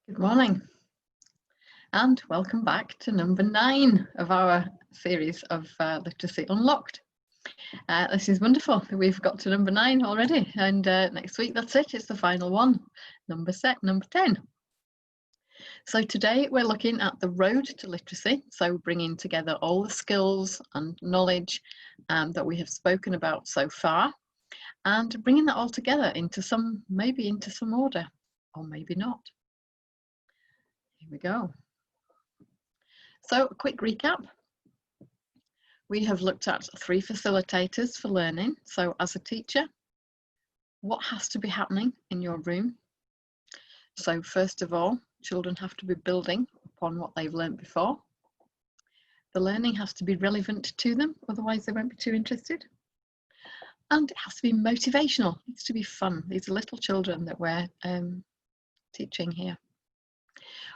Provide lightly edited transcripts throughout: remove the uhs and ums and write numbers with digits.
Good morning and welcome back to number 9 of our series of Literacy Unlocked. This is wonderful. We've got to number 9 already, and next week that's it. It's the final one, number 10. So today we're looking at the road to literacy, so bringing together all the skills and knowledge that we have spoken about so far, and bringing that all together into some order, or maybe not. Here we go. So a quick recap. We have looked at 3 facilitators for learning. So as a teacher, what has to be happening in your room? So first of all, children have to be building upon what they've learned before. The learning has to be relevant to them, otherwise they won't be too interested. And it has to be motivational. It needs to be fun. These are little children that we're teaching here.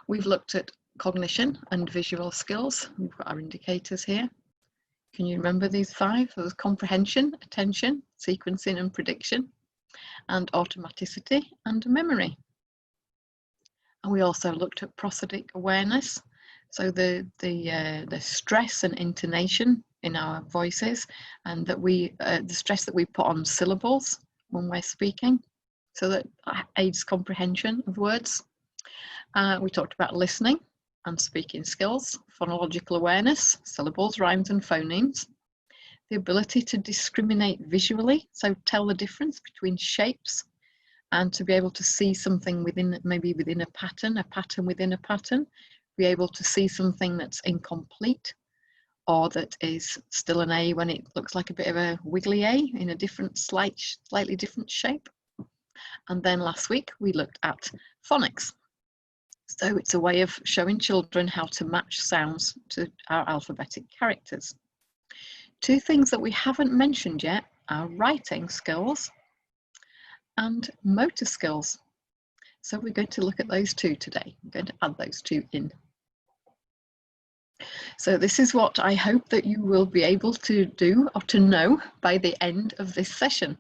We've looked at cognition and visual skills. We've got our indicators here. Can you remember these 5? There was comprehension, attention, sequencing and prediction, and automaticity and memory. And we also looked at prosodic awareness, so the stress and intonation in our voices, and that the stress that we put on syllables when we're speaking, so that aids comprehension of words. We talked about listening and speaking skills, phonological awareness, syllables, rhymes and phonemes, the ability to discriminate visually, so tell the difference between shapes, and to be able to see something within a pattern within a pattern, be able to see something that's incomplete or that is still an A when it looks like a bit of a wiggly A in a different, slightly different shape. And then last week we looked at phonics. So it's a way of showing children how to match sounds to our alphabetic characters. 2 things that we haven't mentioned yet are writing skills and motor skills. So we're going to look at those 2 today. I'm going to add those 2 in. So this is what I hope that you will be able to do or to know by the end of this session.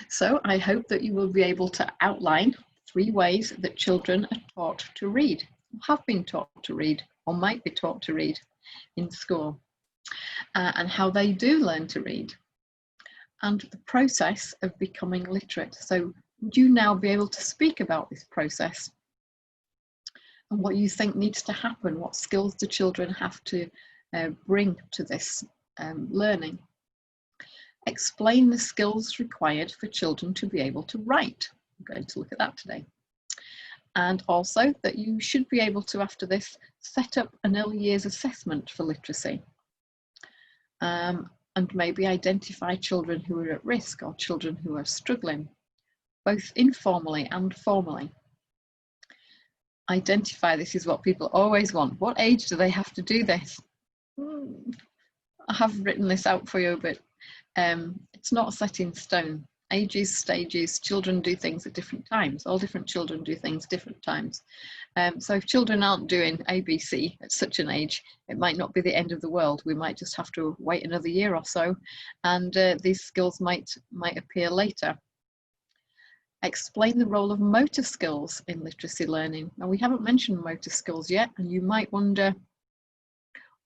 So I hope that you will be able to outline 3 ways that children are taught to read, have been taught to read, or might be taught to read in school, and how they do learn to read, and the process of becoming literate. So would you now be able to speak about this process and what you think needs to happen? What skills do children have to bring to this learning? Explain the skills required for children to be able to write. We're going to look at that today. And also that you should be able to, after this, set up an early years assessment for literacy, and maybe identify children who are at risk or children who are struggling, both informally and formally. Identify, this is what people always want. What age do they have to do this? I have written this out for you, but it's not set in stone. Ages, stages, children do things at different times. All different children do things different times. So if children aren't doing ABC at such an age, it might not be the end of the world. We might just have to wait another year or so, and these skills might appear later. Explain the role of motor skills in literacy learning. Now, we haven't mentioned motor skills yet, and you might wonder,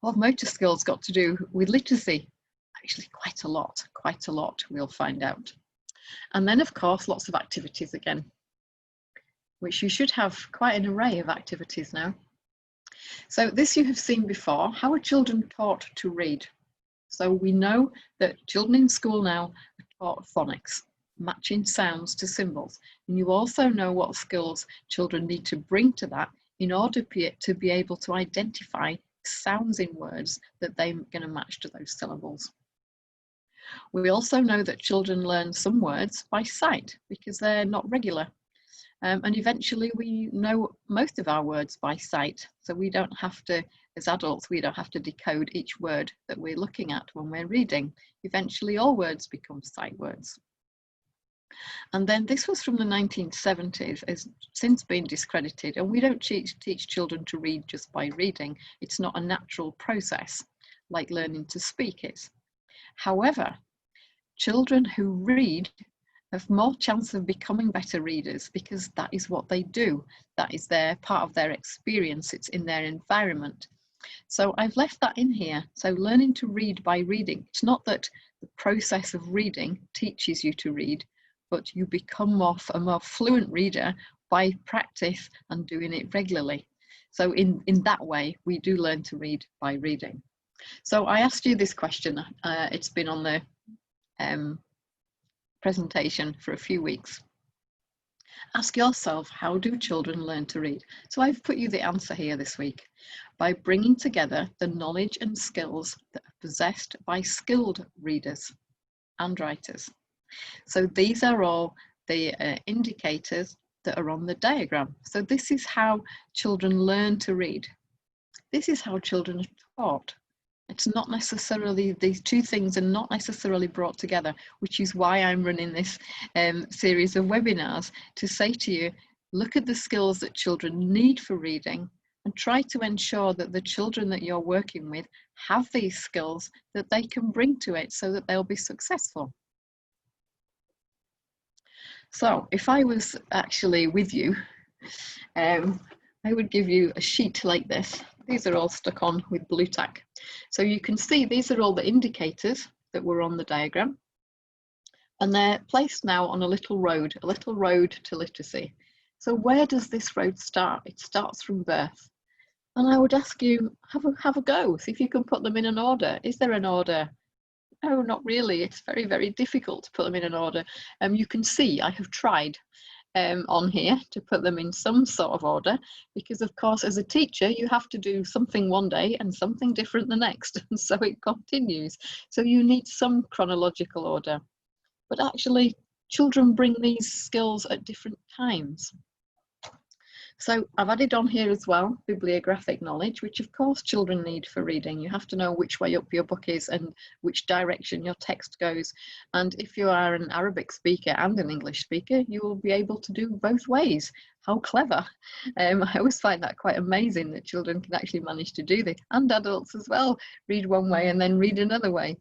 what have motor skills got to do with literacy? Actually, quite a lot, we'll find out. And then, of course, lots of activities again, which you should have quite an array of activities now. So this you have seen before. How are children taught to read? So we know that children in school now are taught phonics, matching sounds to symbols. And you also know what skills children need to bring to that in order to be able to identify sounds in words that they're going to match to those syllables. We also know that children learn some words by sight because they're not regular. And eventually we know most of our words by sight. So we don't have to, as adults, we don't have to decode each word that we're looking at when we're reading. Eventually all words become sight words. And then this was from the 1970s, has since been discredited, and we don't teach children to read just by reading. It's not a natural process like learning to speak is. However, children who read have more chance of becoming better readers, because that is what they do. That is their part of their experience. It's in their environment. So I've left that in here. So learning to read by reading. It's not that the process of reading teaches you to read, but you become a more fluent reader by practice and doing it regularly. So in that way, we do learn to read by reading. So I asked you this question. It's been on the presentation for a few weeks. Ask yourself, how do children learn to read? So I've put you the answer here this week. By bringing together the knowledge and skills that are possessed by skilled readers and writers. So these are all the indicators that are on the diagram. So this is how children learn to read. This is how children are taught. It's not necessarily, these two things are not necessarily brought together, which is why I'm running this series of webinars to say to you, look at the skills that children need for reading and try to ensure that the children that you're working with have these skills that they can bring to it so that they'll be successful. So if I was actually with you, I would give you a sheet like this. These are all stuck on with blue tack. So you can see these are all the indicators that were on the diagram. And they're placed now on a little road to literacy. So where does this road start? It starts from birth. And I would ask you, have a go, see if you can put them in an order. Is there an order? No, not really. It's very, very difficult to put them in an order. You can see I have tried on here to put them in some sort of order, because of course as a teacher you have to do something one day and something different the next, and so it continues. So you need some chronological order. But actually children bring these skills at different times. So I've added on here as well bibliographic knowledge, which of course children need for reading. You have to know which way up your book is and which direction your text goes. And if you are an Arabic speaker and an English speaker, you will be able to do both ways. How clever. I always find that quite amazing that children can actually manage to do this, and adults as well, read one way and then read another way.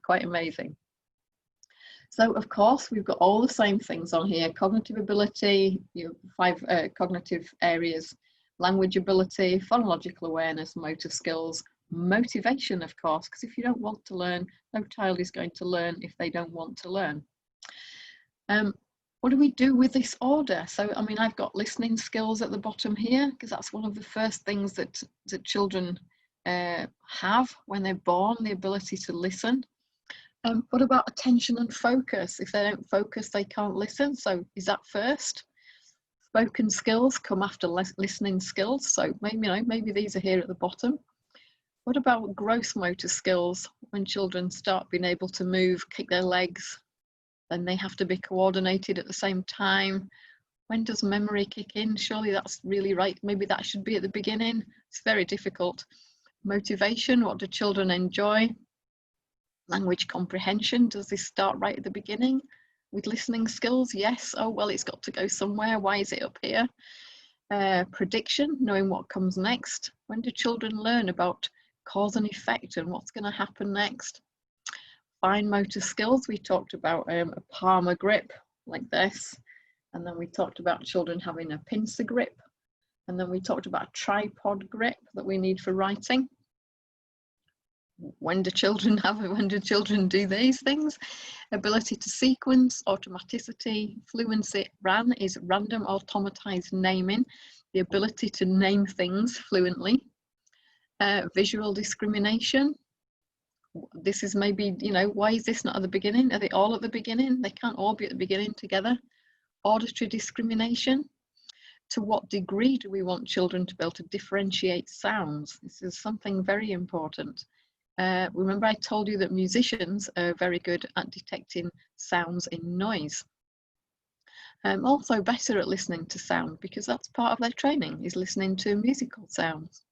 Quite amazing. So of course we've got all the same things on here: cognitive ability, 5 cognitive areas, language ability, phonological awareness, motor skills, motivation of course, because if you don't want to learn, no child is going to learn if they don't want to learn. What do we do with this order? So I mean, I've got listening skills at the bottom here, because that's one of the first things that children have when they're born, the ability to listen. What about attention and focus? If they don't focus, they can't listen. So is that first? Spoken skills come after listening skills. So maybe these are here at the bottom. What about gross motor skills? When children start being able to move, kick their legs, then they have to be coordinated at the same time. When does memory kick in? Surely that's really right. Maybe that should be at the beginning. It's very difficult. Motivation, what do children enjoy? Language comprehension, does this start right at the beginning with listening skills? Yes. Oh well, it's got to go somewhere. Why is it up here? Prediction, knowing what comes next. When do children learn about cause and effect and what's going to happen next? Fine motor skills, we talked about a palmar grip like this, and then we talked about children having a pincer grip, and then we talked about a tripod grip that we need for writing. When do children do these things? Ability to sequence, automaticity, fluency. RAN is random automatized naming, the ability to name things fluently. Visual discrimination. This is maybe, why is this not at the beginning? Are they all at the beginning? They can't all be at the beginning together. Auditory discrimination. To what degree do we want children to be able to differentiate sounds? This is something very important. Remember I told you that musicians are very good at detecting sounds in noise. Also better at listening to sound, because that's part of their training, is listening to musical sounds.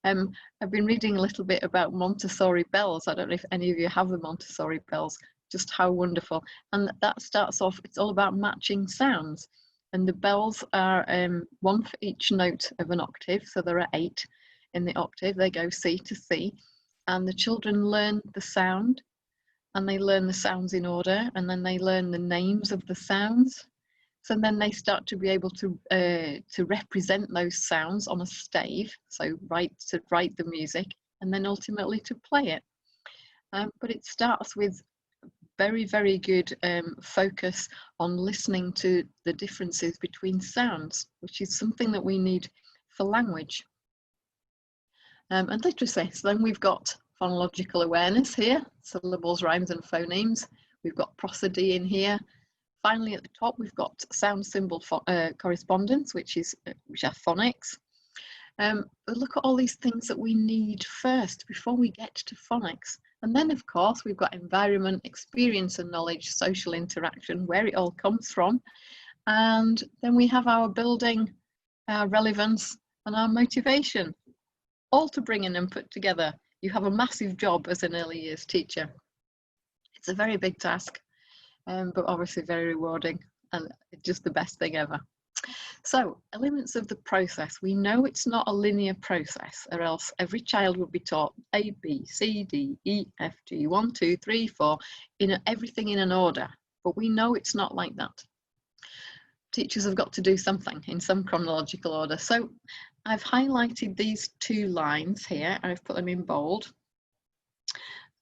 I've been reading a little bit about Montessori bells. I don't know if any of you have the Montessori bells, just how wonderful. And that starts off, it's all about matching sounds. And the bells are 1 for each note of an octave. So there are 8 in the octave. They go C to C. And the children learn the sound and they learn the sounds in order, and then they learn the names of the sounds. So then they start to be able to represent those sounds on a stave, so write the music, and then ultimately to play it. But it starts with very, very good focus on listening to the differences between sounds, which is something that we need for language. And literacy. So then we've got phonological awareness here, syllables, rhymes and phonemes. We've got prosody in here. Finally, at the top, we've got sound symbol correspondence, which are phonics. But look at all these things that we need first before we get to phonics. And then, of course, we've got environment, experience and knowledge, social interaction, where it all comes from. And then we have our building, our relevance and our motivation, all to bring in and put together. You have a massive job as an early years teacher. It's a very big task, but obviously very rewarding and just the best thing ever. So, elements of the process. We know it's not a linear process, or else every child would be taught A, B, C, D, E, F, G, 1, 2, 3, 4, everything in an order. But we know it's not like that. Teachers have got to do something in some chronological order. So I've highlighted these 2 lines here. I've put them in bold.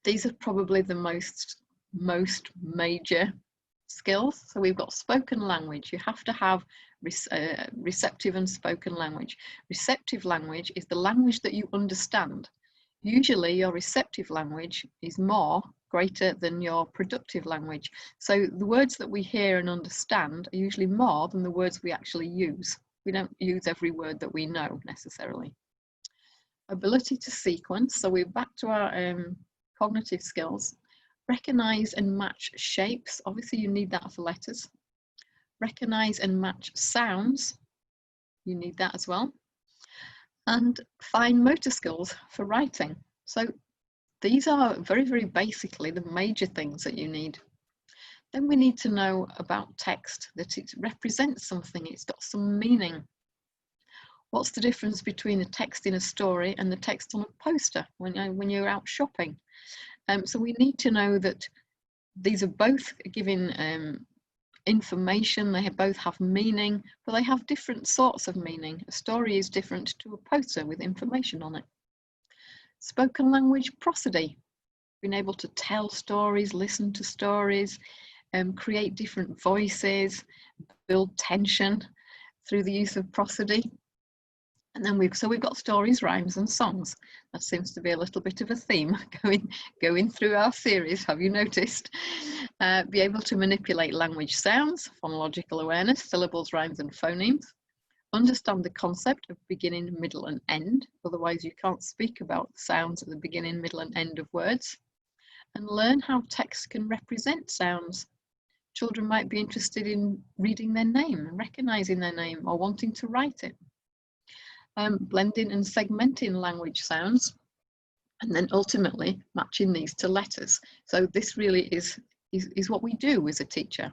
These are probably the most major skills. So we've got spoken language. You have to have receptive and spoken language. Receptive language is the language that you understand. Usually your receptive language is greater than your productive language. So the words that we hear and understand are usually more than the words we actually use. We don't use every word that we know necessarily. Ability to sequence. So we're back to our cognitive skills. Recognize and match shapes. Obviously you need that for letters. Recognize and match sounds. You need that as well. And fine motor skills for writing. So these are very, very basically the major things that you need. Then we need to know about text, that it represents something, it's got some meaning. What's the difference between the text in a story and the text on a poster when you're out shopping? So we need to know that these are both giving information, they both have meaning, but they have different sorts of meaning. A story is different to a poster with information on it. Spoken language prosody, being able to tell stories, listen to stories, create different voices, build tension through the use of prosody. And then we've got stories, rhymes and songs. That seems to be a little bit of a theme going through our series, have you noticed? Be able to manipulate language sounds, phonological awareness, syllables, rhymes and phonemes. Understand the concept of beginning, middle and end, otherwise you can't speak about the sounds at the beginning, middle and end of words. And learn how text can represent sounds. Children might be interested in reading their name and recognising their name or wanting to write it. Blending and segmenting language sounds, and then ultimately matching these to letters. So this really is what we do as a teacher.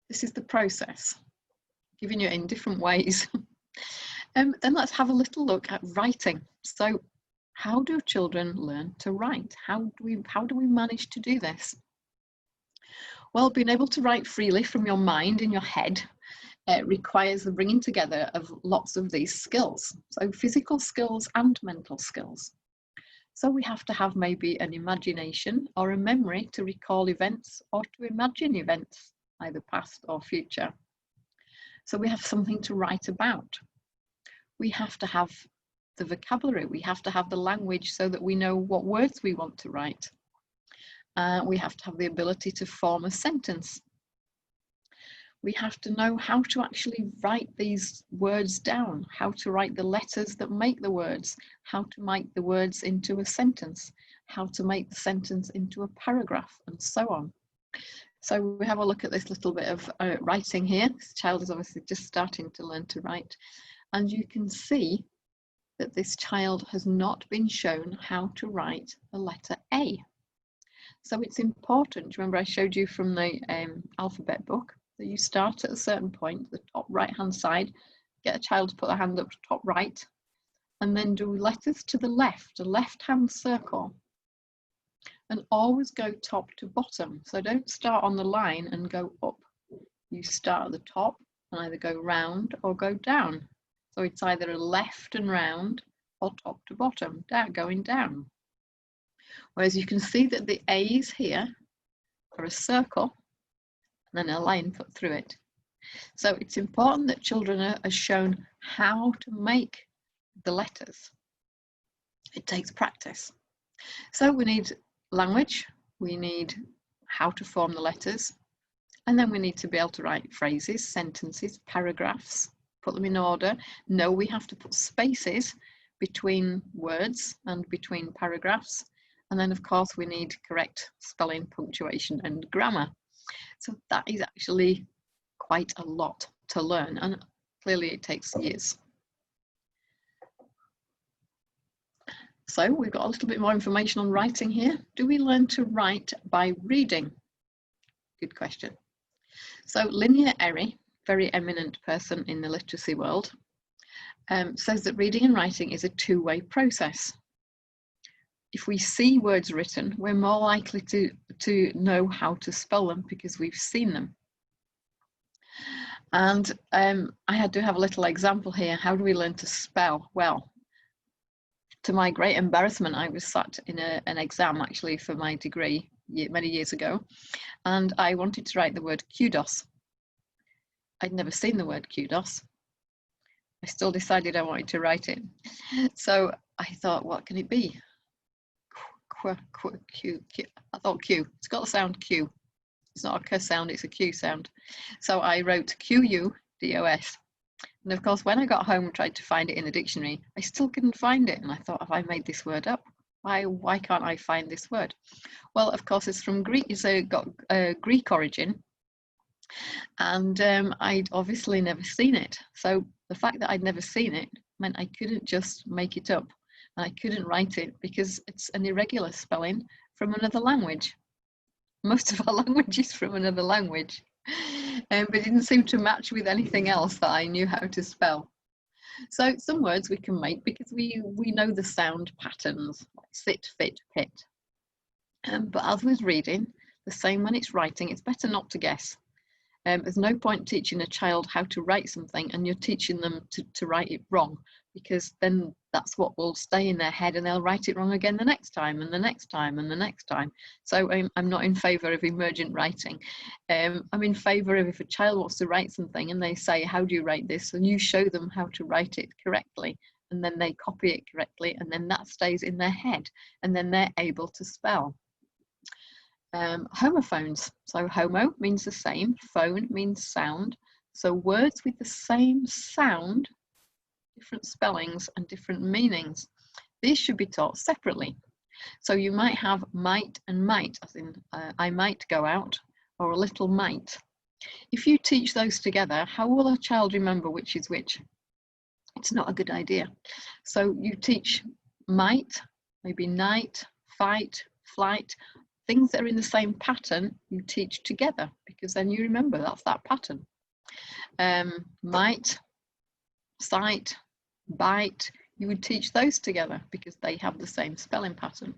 This is the process, giving you in different ways. Then let's have a little look at writing. So how do children learn to write? How do we manage to do this? Well, being able to write freely from your mind in your head requires the bringing together of lots of these skills. So physical skills and mental skills. So we have to have maybe an imagination or a memory to recall events or to imagine events, either past or future. So we have something to write about. We have to have the vocabulary, we have to have the language so that we know what words we want to write. We have to have the ability to form a sentence. We have to know how to actually write these words down, how to write the letters that make the words, how to make the words into a sentence, how to make the sentence into a paragraph, and so on. So we have a look at this little bit of writing here. This child is obviously just starting to learn to write, and you can see that this child has not been shown how to write the letter A. So it's important, remember I showed you from the alphabet book, that you start at a certain point, the top right hand side, get a child to put their hand up to top right, and then do letters to the left, a left hand circle. and always go top to bottom. So don't start on the line and go up. You start at the top and either go round or go down. So it's either a left and round or top to bottom, down, going down. Whereas you can see that the A's here are a circle and then a line put through it. So it's important that children are shown how to make the letters. It takes practice. So we need language, we need how to form the letters, and then we need to be able to write phrases, sentences, paragraphs, put them in order. No, we have to put spaces between words and between paragraphs. And then of course we need correct spelling, punctuation and grammar. So that is actually quite a lot to learn, and clearly it takes years. So we've got a little bit more information on writing here. Do we learn to write by reading? Good question. So Linnea Eyre, very eminent person in the literacy world, says that reading and writing is a two-way process. If we see words written, we're more likely to know how to spell them because we've seen them. And I had to have a little example here. How do we learn to spell? Well, to my great embarrassment, I was sat in an exam actually for my degree many years ago, and I wanted to write the word kudos. I'd never seen the word kudos. I still decided I wanted to write it. So I thought, what can it be? Q. I thought Q. It's got the sound Q. It's not a K sound, it's a Q sound. So I wrote Q-U-D-O-S. And of course, when I got home and tried to find it in the dictionary, I still couldn't find it. And I thought, have I made this word up? Why can't I find this word? Well, of course, it's from Greek. It's got a Greek origin. And I'd obviously never seen it. So the fact that I'd never seen it meant I couldn't just make it up. And I couldn't write it because it's an irregular spelling from another language. Most of our language is from another language, but it didn't seem to match with anything else that I knew how to spell. So some words we can make because we know the sound patterns, like sit, fit, pit. But as with reading, the same when it's writing, it's better not to guess. There's no point teaching a child how to write something and you're teaching them to write it wrong, because then that's what will stay in their head and they'll write it wrong again the next time and the next time and the next time. So I'm not in favour of emergent writing. I'm in favour of if a child wants to write something and they say, how do you write this? And you show them how to write it correctly, and then they copy it correctly, and then that stays in their head, and then they're able to spell. Homophones. So homo means the same, phone means sound. So words with the same sound, different spellings and different meanings. These should be taught separately. So you might have might and might, as in I might go out, or a little might. If you teach those together, how will a child remember which is which? It's not a good idea. So you teach might, maybe night, fight, flight. Things that are in the same pattern you teach together, because then you remember that's that pattern. Might, sight, bite, you would teach those together because they have the same spelling pattern.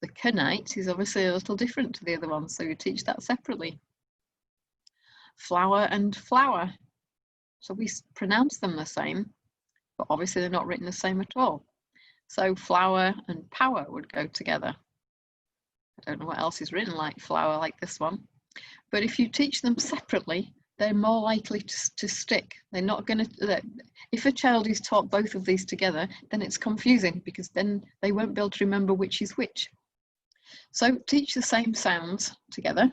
The knight is obviously a little different to the other ones, so you teach that separately. Flower and flower, so we pronounce them the same, but obviously they're not written the same at all. So flower and power would go together. I don't know what else is written like flower like this one, but if you teach them separately, they're more likely to stick. They're not going to, if a child is taught both of these together, then it's confusing because then they won't be able to remember which is which. So teach the same sounds together.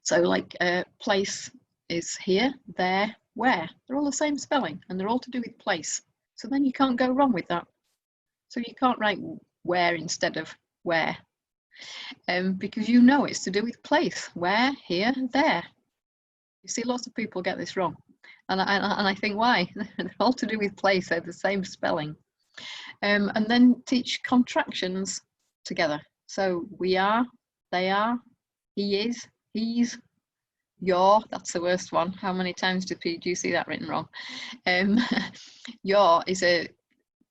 So like place is here, there, where. They're all the same spelling and they're all to do with place. So then you can't go wrong with that. So you can't write where instead of where. Because you know it's to do with place, where, here, there. You see lots of people get this wrong, and I think why? They're all to do with place, they're the same spelling. And then teach contractions together. So we are, they are, he is, he's, your, that's the worst one. How many times do you see that written wrong? Your is a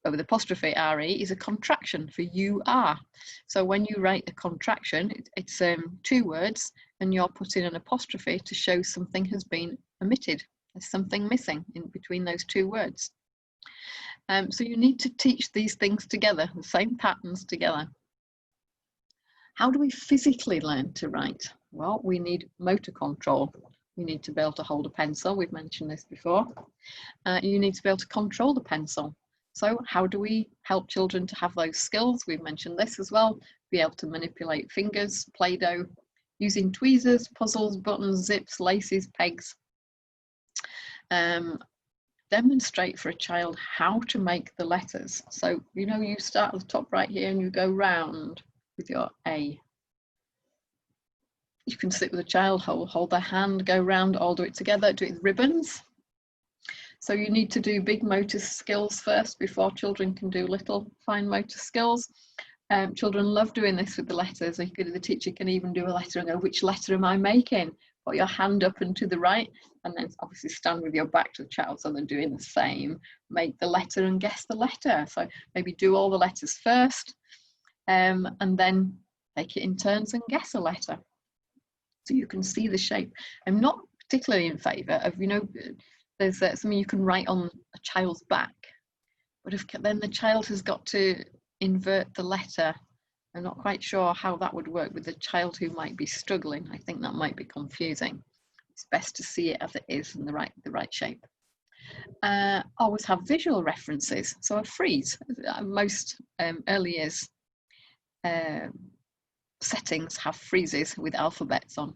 with apostrophe RE is a contraction for you are. So when you write a contraction, it's 2 words and you're putting an apostrophe to show something has been omitted. There's something missing in between those 2 words. So you need to teach these things together, the same patterns together. How do we physically learn to write? Well, we need motor control. You need to be able to hold a pencil. We've mentioned this before. You need to be able to control the pencil. So how do we help children to have those skills? We've mentioned this as well. Be able to manipulate fingers, Play-Doh, using tweezers, puzzles, buttons, zips, laces, pegs. Demonstrate for a child how to make the letters. So, you know, you start at the top right here and you go round with your A. You can sit with a child, hold their hand, go round, all do it together, do it with ribbons. So you need to do big motor skills first before children can do little fine motor skills. Children love doing this with the letters. The teacher can even do a letter and go, which letter am I making? Put your hand up and to the right, and then obviously stand with your back to the child so they're doing the same. Make the letter and guess the letter. So maybe do all the letters first, and then take it in turns and guess a letter. So you can see the shape. I'm not particularly in favour of, you know, there's something you can write on a child's back, but if then the child has got to invert the letter, I'm not quite sure how that would work with a child who might be struggling. I think that might be confusing. It's best to see it as it is in the right shape. Always have visual references. So a frieze, most early years settings have friezes with alphabets on.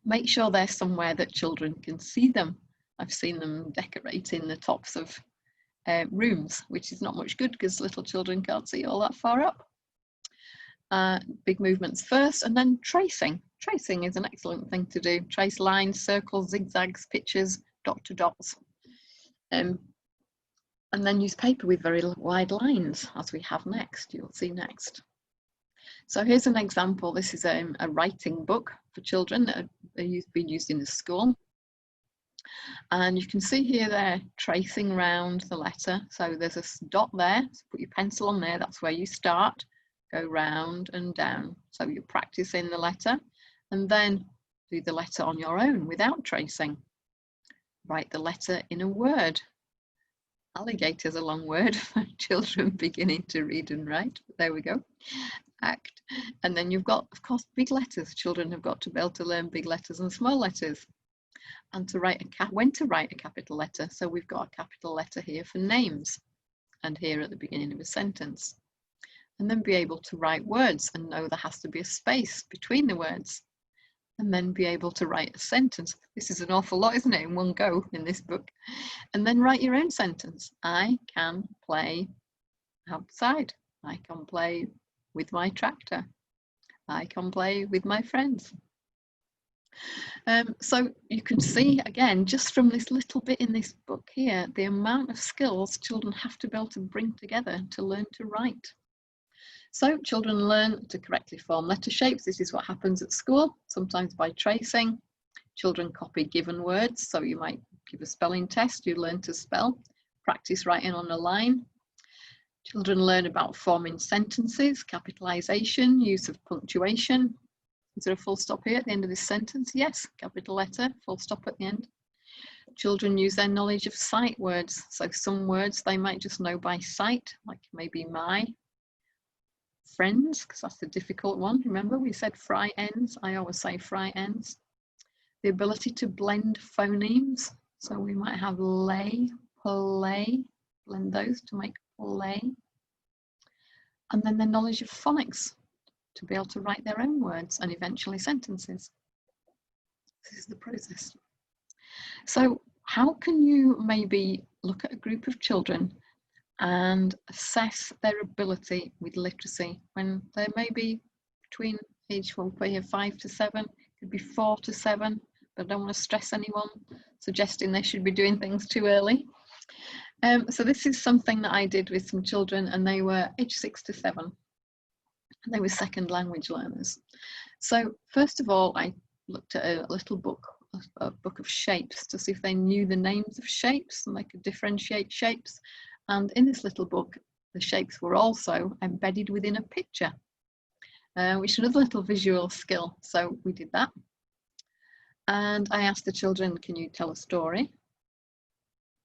Make sure they're somewhere that children can see them. I've seen them decorating the tops of rooms, which is not much good because little children can't see all that far up. Big movements first, and then tracing. Tracing is an excellent thing to do. Trace lines, circles, zigzags, pictures, dot to dots. And then use paper with very wide lines, as we have next, you'll see next. So here's an example. This is a writing book for children that have been used in the school. And you can see here they're tracing around the letter. So there's a dot there, so put your pencil on there, that's where you start. Go round and down. So you're practicing the letter, and then do the letter on your own without tracing. Write the letter in a word. Alligator's a long word for children beginning to read and write. There we go. Act. And then you've got, of course, big letters. Children have got to be able to learn big letters and small letters. And to write when to write a capital letter. So we've got a capital letter here for names, and here at the beginning of a sentence. And then be able to write words and know there has to be a space between the words. And then be able to write a sentence. This is an awful lot, isn't it, in one go in this book. And then write your own sentence. I can play outside. I can play with my tractor. I can play with my friends. So you can see, again, just from this little bit in this book here, the amount of skills children have to be able to bring together to learn to write. So children learn to correctly form letter shapes. This is what happens at school, sometimes by tracing. Children copy given words, so you might give a spelling test, you learn to spell, practice writing on a line. Children learn about forming sentences, capitalization, use of punctuation. Is there a full stop here at the end of this sentence? Yes, capital letter, full stop at the end. Children use their knowledge of sight words. So some words they might just know by sight, like maybe my, friends, because that's the difficult one. Remember we said fry ends, I always say fry ends. The ability to blend phonemes. So we might have lay, play, blend those to make play. And then the knowledge of phonics, to be able to write their own words and eventually sentences. This is the process. So how can you maybe look at a group of children and assess their ability with literacy when they're maybe between age, we'll put here 5 to 7, could be 4 to 7, but I don't want to stress anyone suggesting they should be doing things too early. So this is something that I did with some children, and they were age 6 to 7. And they were second language learners. So first of all, I looked at a little book, a book of shapes, to see if they knew the names of shapes and they could differentiate shapes. And in this little book, the shapes were also embedded within a picture, which is another little visual skill. So we did that. And I asked the children, can you tell a story?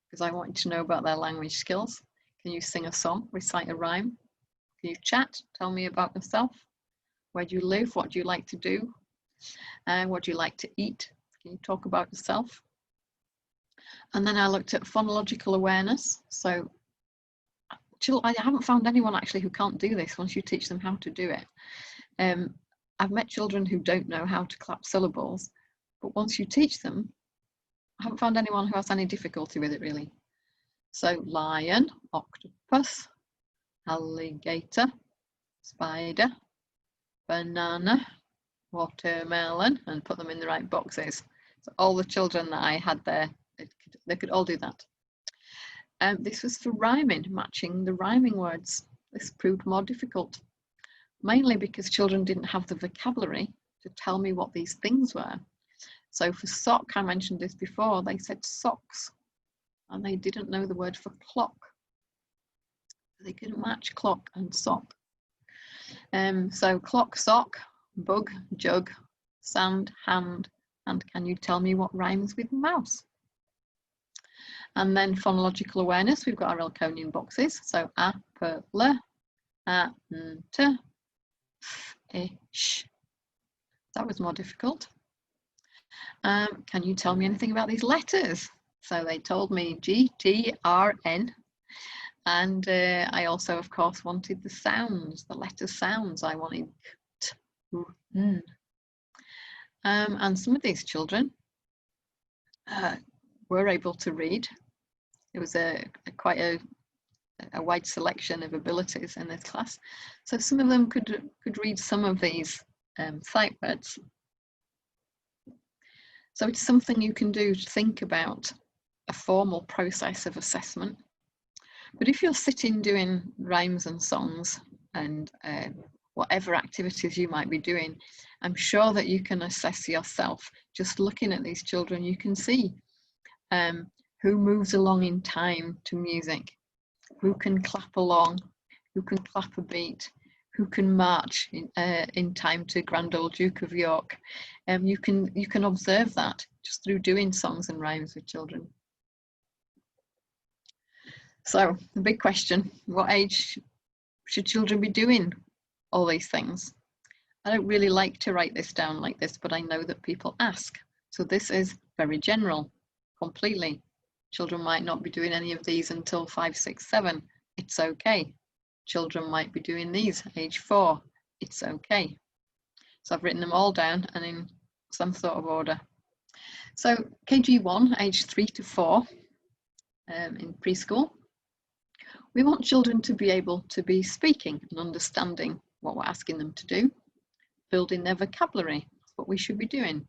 Because I wanted to know about their language skills. Can you sing a song, recite a rhyme? Can you chat? Tell me about yourself. Where do you live? What do you like to do? And what do you like to eat? Can you talk about yourself? And then I looked at phonological awareness. So I haven't found anyone actually who can't do this once you teach them how to do it. I've met children who don't know how to clap syllables, but once you teach them, I haven't found anyone who has any difficulty with it really. So lion, octopus, alligator, spider, banana, watermelon, and put them in the right boxes. So all the children that I had there, they could all do that. This was for rhyming, matching the rhyming words. This proved more difficult, mainly because children didn't have the vocabulary to tell me what these things were. So for sock, I mentioned this before, they said socks, and they didn't know the word for clock. They couldn't match clock and sock. So clock, sock, bug, jug, sand, hand, and can you tell me what rhymes with mouse? And then phonological awareness, we've got our Elkonian boxes. So a, p, l, a, n, t, f, I, sh. That was more difficult. Can you tell me anything about these letters? So they told me G, T, R, N. And I also, of course, wanted the sounds, the letter sounds. I wanted t, n. And some of these children were able to read. It was quite a wide selection of abilities in this class. So some of them could read some of these sight words. So it's something you can do to think about a formal process of assessment. But if you're sitting doing rhymes and songs and whatever activities you might be doing, I'm sure that you can assess yourself. Just looking at these children, you can see who moves along in time to music, who can clap along, who can clap a beat, who can march in time to Grand Old Duke of York. You can observe that just through doing songs and rhymes with children. So the big question, what age should children be doing all these things? I don't really like to write this down like this, but I know that people ask. So this is very general, completely. Children might not be doing any of these until 5, 6, 7. It's okay. Children might be doing these age 4. It's okay. So I've written them all down and in some sort of order. So KG1, age 3 to 4, in preschool. We want children to be able to be speaking and understanding what we're asking them to do, building their vocabulary. That's what we should be doing.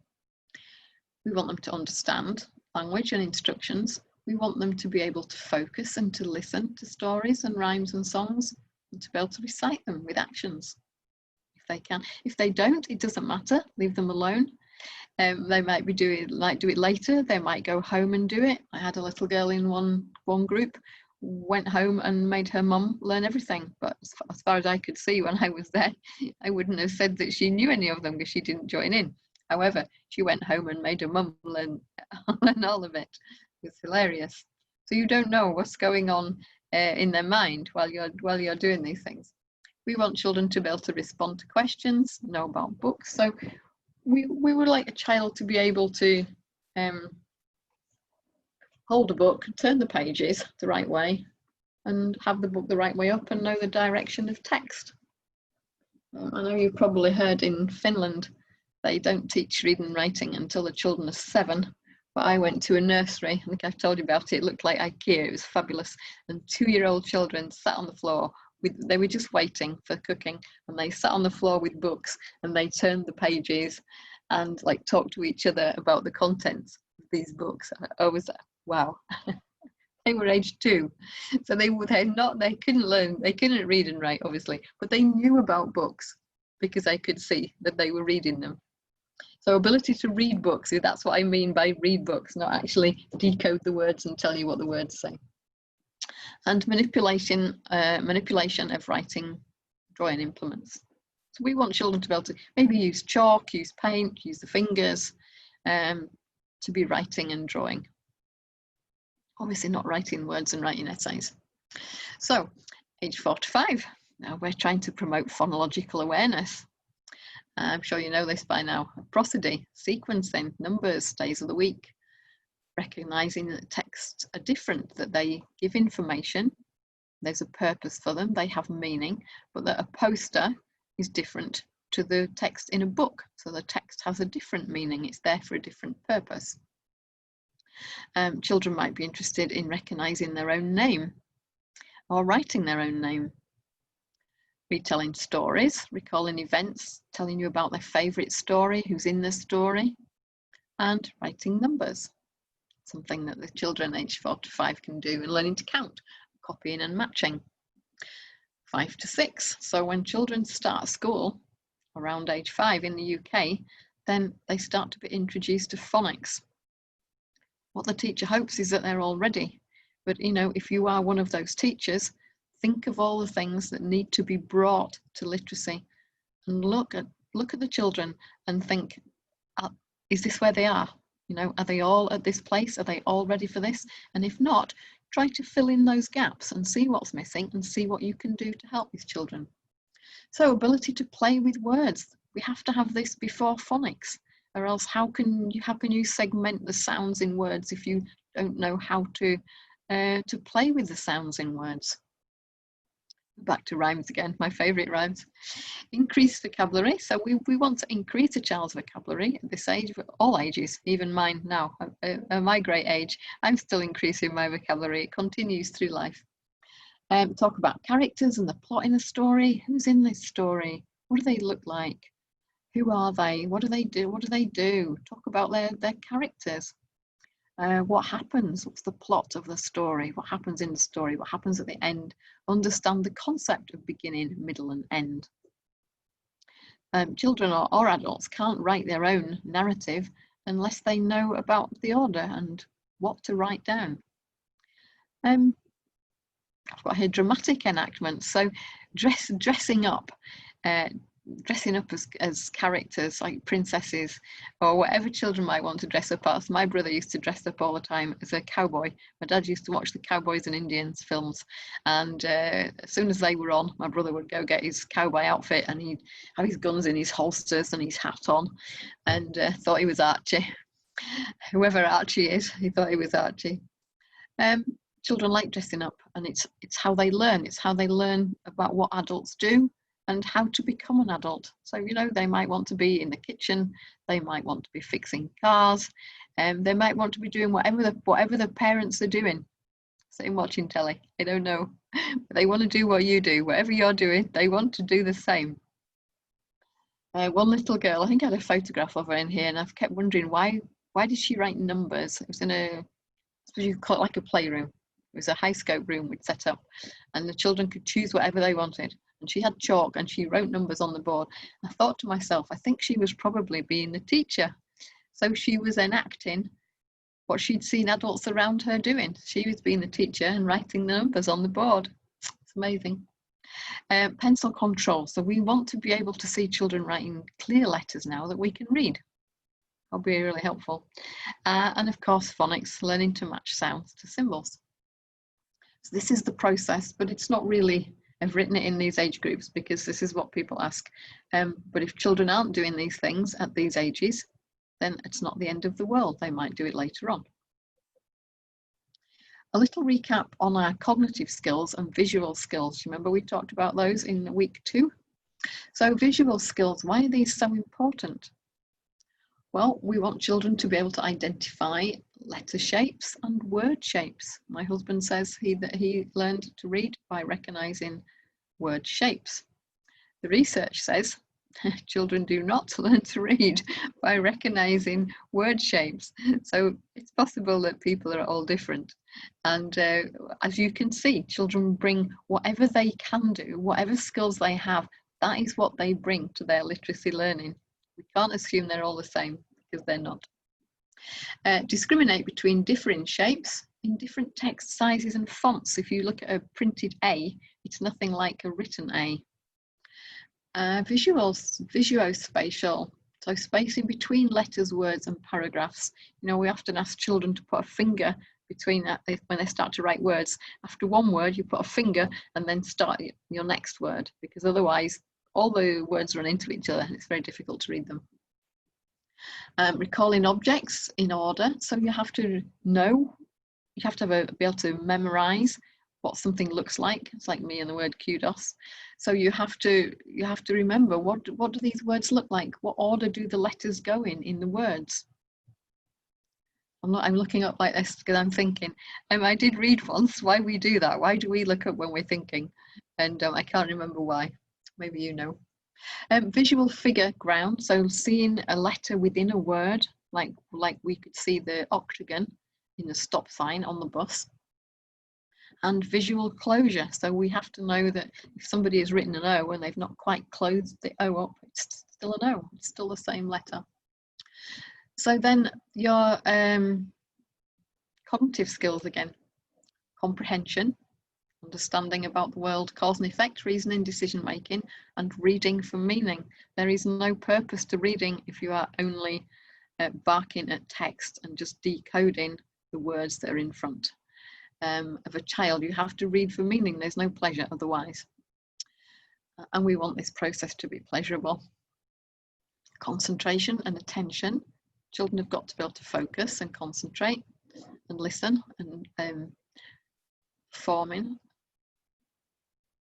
We want them to understand language and instructions. We want them to be able to focus and to listen to stories and rhymes and songs and to be able to recite them with actions if they can. If they don't, it doesn't matter, leave them alone. They might do it later. They might go home and do it. I had a little girl in one group, went home and made her mum learn everything. But as far as I could see when I was there, I wouldn't have said that she knew any of them because she didn't join in. However, she went home and made her mum learn all of it. It was hilarious. So you don't know what's going on in their mind while you're doing these things. We want children to be able to respond to questions, know about books. So we would like a child to be able to hold a book, turn the pages the right way, and have the book the right way up and know the direction of text. I know you've probably heard in Finland they don't teach reading and writing until the children are 7. But I went to a nursery, I think I've told you about it, it looked like IKEA, it was fabulous. And 2-year-old children sat on the floor, they were just waiting for cooking, and they sat on the floor with books and they turned the pages and like talked to each other about the contents of these books. I was, wow. They were age 2, so they couldn't read and write obviously, but they knew about books because I could see that they were reading them. So ability to read books, that's what I mean by read books, not actually decode the words and tell you what the words say. and manipulation of writing drawing implements. So we want children to be able to maybe use chalk, use paint, use the fingers to be writing and drawing. Obviously not writing words and writing essays. So age 4 to 5, now we're trying to promote phonological awareness. I'm sure you know this by now. Prosody, sequencing, numbers, days of the week, recognizing that texts are different, that they give information, there's a purpose for them, they have meaning, but that a poster is different to the text in a book. So the text has a different meaning, it's there for a different purpose. Children might be interested in recognizing their own name or writing their own name. Retelling stories, recalling events, telling you about their favourite story, who's in the story, and writing numbers, something that the children aged 4 to 5 can do, and learning to count, copying and matching. 5 to 6, so when children start school around age 5 in the UK, then they start to be introduced to phonics. What the teacher hopes is that they're all ready, but you know, if you are one of those teachers, think of all the things that need to be brought to literacy, and look at the children and think, is this where they are? You know, are they all at this place? Are they all ready for this? And if not, try to fill in those gaps and see what's missing and see what you can do to help these children. So ability to play with words. We have to have this before phonics, or else how can you segment the sounds in words if you don't know how to play with the sounds in words? Back to rhymes again, my favourite rhymes. Increase vocabulary. So we want to increase a child's vocabulary at this age, all ages, even mine now. At my great age, I'm still increasing my vocabulary. It continues through life. Talk about characters and the plot in a story. Who's in this story? What do they look like? Who are they? What do they do? What do they do? Talk about their characters. What happens? What's the plot of the story? What happens in the story? What happens at the end? Understand the concept of beginning, middle and end. Children or adults can't write their own narrative unless they know about the order and what to write down. I've got here dramatic enactments, so dressing up as characters like princesses or whatever children might want to dress up as. My brother used to dress up all the time as a cowboy. My dad used to watch the Cowboys and Indians films, and as soon as they were on, my brother would go get his cowboy outfit and he'd have his guns in his holsters and his hat on, and thought he was Archie. Whoever Archie is, he thought he was Archie. Children like dressing up, and it's how they learn. It's how they learn about what adults do and how to become an adult. So, you know, they might want to be in the kitchen, they might want to be fixing cars, and they might want to be doing whatever the parents are doing. Sitting watching telly, I don't know. But they want to do what you do. Whatever you're doing, they want to do the same. One little girl, I think I had a photograph of her in here, and I've kept wondering why did she write numbers? It was in a, I suppose you could call it like a playroom. It was a high scope room we'd set up, and the children could choose whatever they wanted. And she had chalk and she wrote numbers on the board. I thought to myself, I think she was probably being the teacher. So she was enacting what she'd seen adults around her doing. She was being the teacher and writing the numbers on the board. It's amazing. Pencil control. So we want to be able to see children writing clear letters now that we can read. That'll be really helpful. And of course, phonics, learning to match sounds to symbols. So this is the process, but it's not really, I've written it in these age groups because this is what people ask. But if children aren't doing these things at these ages, then it's not the end of the world. They might do it later on. A little recap on our cognitive skills and visual skills. Remember we talked about those in week 2? So visual skills, why are these so important? Well, we want children to be able to identify letter shapes and word shapes. My husband says that he learned to read by recognizing word shapes. The research says children do not learn to read by recognizing word shapes. So it's possible that people are all different. And as you can see, children bring whatever they can do, whatever skills they have, that is what they bring to their literacy learning. We can't assume they're all the same because they're not. Discriminate between differing shapes in different text sizes and fonts. If you look at a printed A, it's nothing like a written A. Visuospatial, so space in between letters, words and paragraphs. You know, we often ask children to put a finger between that when they start to write words. After one word, you put a finger and then start your next word, because otherwise all the words run into each other and it's very difficult to read them. Recalling objects in order, so you have to know, you have to be able to memorize what something looks like. It's like me and the word kudos. So you have to remember, what do these words look like? What order do the letters go in the words? I'm looking up like this because I'm thinking. I did read once why we do that. Why do we look up when we're thinking? And I can't remember why. Maybe you know. Visual figure ground, so seeing a letter within a word, like we could see the octagon in the stop sign on the bus. And visual closure, so we have to know that if somebody has written an O and they've not quite closed the O up, it's still an O, it's still the same letter. So then your cognitive skills again: comprehension, understanding about the world, cause and effect, reasoning, decision making, and reading for meaning. There is no purpose to reading if you are only barking at text and just decoding the words that are in front of a child. You have to read for meaning. There's no pleasure otherwise. And we want this process to be pleasurable. Concentration and attention. Children have got to be able to focus and concentrate and listen, and performing.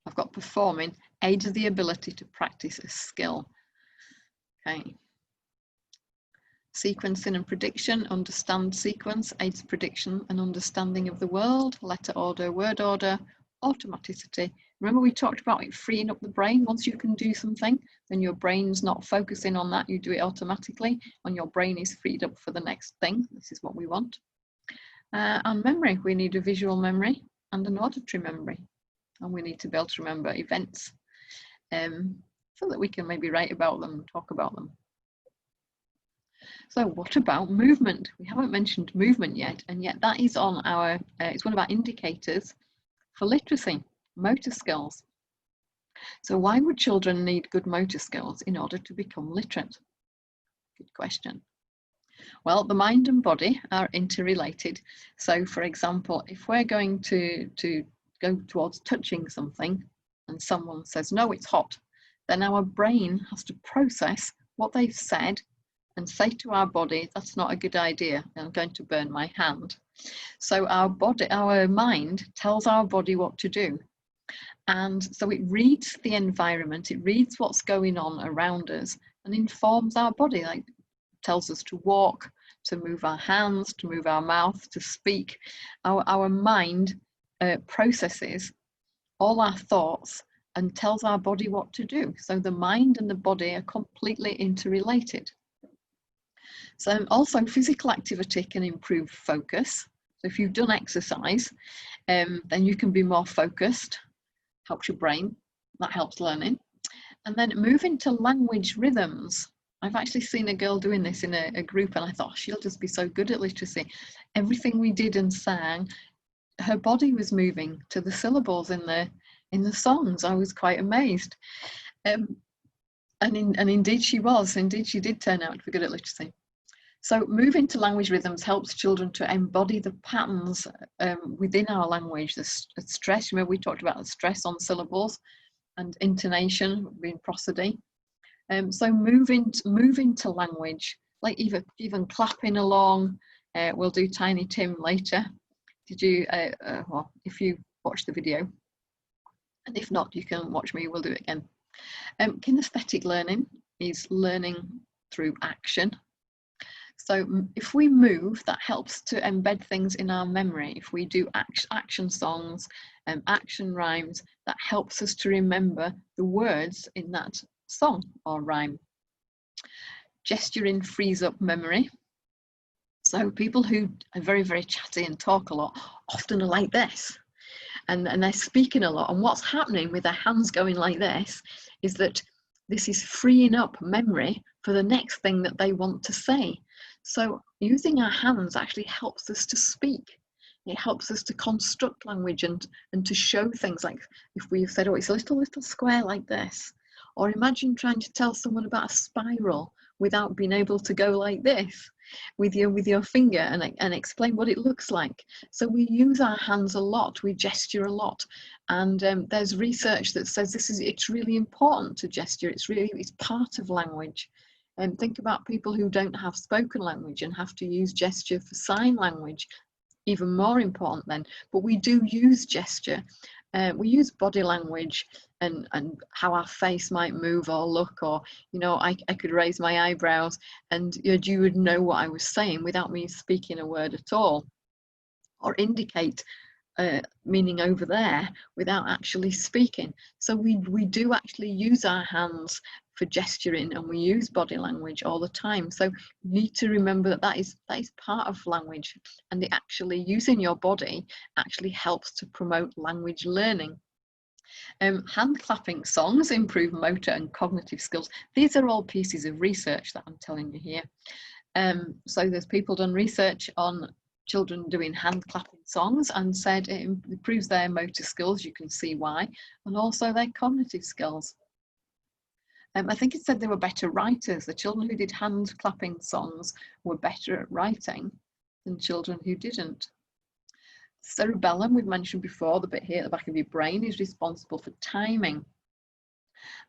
I've got performing aids the ability to practice a skill. Okay. Sequencing and prediction, understand sequence, aids prediction and understanding of the world, letter order, word order, automaticity. Remember we talked about it freeing up the brain. Once you can do something, then your brain's not focusing on that, you do it automatically, and your brain is freed up for the next thing. This is what we want. And memory, we need a visual memory and an auditory memory. And we need to be able to remember events so that we can maybe write about them, talk about them. So what about movement? We haven't mentioned movement yet, and yet that is on our, it's one of our indicators for literacy, motor skills. So why would children need good motor skills in order to become literate? Good question. Well, the mind and body are interrelated. So for example, if we're going to go towards touching something and someone says, no, it's hot, then our brain has to process what they've said and say to our body, that's not a good idea, I'm going to burn my hand. So our mind tells our body what to do. And so it reads the environment, it reads what's going on around us and informs our body, like tells us to walk, to move our hands, to move our mouth, to speak. Our mind processes all our thoughts and tells our body what to do. So the mind and the body are completely interrelated. So also physical activity can improve focus. So if you've done exercise, then you can be more focused, helps your brain, that helps learning. And then moving to language rhythms. I've actually seen a girl doing this in a group and I thought she'll just be so good at literacy. Everything we did and sang, her body was moving to the syllables in the songs. I was quite amazed. And indeed she was, indeed she did turn out to be good at literacy. So moving to language rhythms helps children to embody the patterns within our language, the stress. Remember we talked about the stress on syllables and intonation being prosody. So moving to language, like even clapping along. We'll do Tiny Tim later. Did you, well, if you watch the video, and if not, you can watch me, we'll do it again. Kinesthetic learning is learning through action. So if we move, that helps to embed things in our memory. If we do action songs, action rhymes, that helps us to remember the words in that song or rhyme. Gesturing frees up memory. So people who are very, very chatty and talk a lot often are like this. And they're speaking a lot. And what's happening with their hands going like this is that this is freeing up memory for the next thing that they want to say. So using our hands actually helps us to speak. It helps us to construct language and to show things, like if we've said, oh, it's a little square like this, or imagine trying to tell someone about a spiral without being able to go like this with your finger and explain what it looks like. So we use our hands a lot, we gesture a lot, and there's research that says it's really important to gesture. It's part of language. And think about people who don't have spoken language and have to use gesture for sign language. Even more important then, but we do use gesture. We use body language and how our face might move or look, or, you know, I could raise my eyebrows and you would know what I was saying without me speaking a word at all, or indicate meaning over there without actually speaking. So we do actually use our hands for gesturing, and we use body language all the time. So you need to remember that is part of language, and it actually, using your body actually helps to promote language learning. Hand clapping songs improve motor and cognitive skills. These are all pieces of research that I'm telling you here. So there's people done research on children doing hand clapping songs and said it improves their motor skills. You can see why, and also their cognitive skills. I think it said they were better writers. The children who did hand clapping songs were better at writing than children who didn't. Cerebellum, we've mentioned before, the bit here at the back of your brain, is responsible for timing.